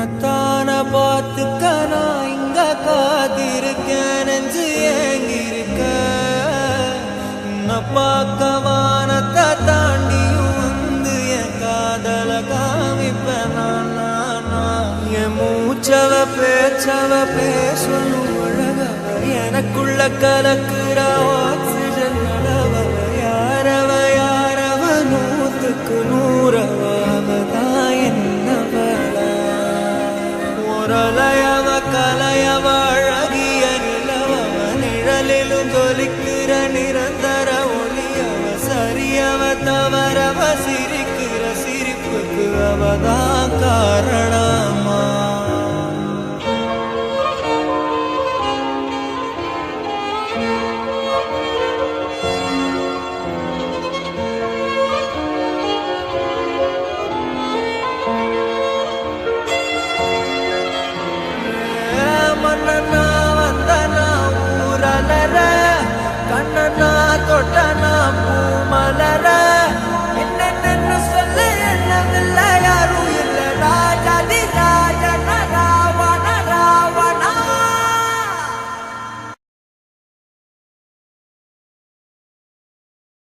உன்னத்தான பார்த்துக்க நான் இங்க காத்திருக்கேன், நெஞ்சு ஏங்கிருக்க. உன்னை பார்க்க வானத்தை தாண்டியும் வந்து என் காதல காமிப்பேன் நான். என் மூச்சவ பேச்சவ பேசணும் அழகவ, எனக்குள்ள கலக்குற ஆக்சிஜன் அளவ. யாரவ யாரவ நூத்துக்கு நூறவ, அவதான் என்னவள. ஒரலையவ கலையவ அழகிய நிலவவ, நிழலிலும் ஜொலிக்கிற நிரந்தர ஒளியவ. சரியவ தவறவ சிரிக்கிற சிரிப்புக்கு அவதான் காரணமா. மன்னனா வந்தனா ஊரலர, கண்ணனா தொட்டனா பூமலர.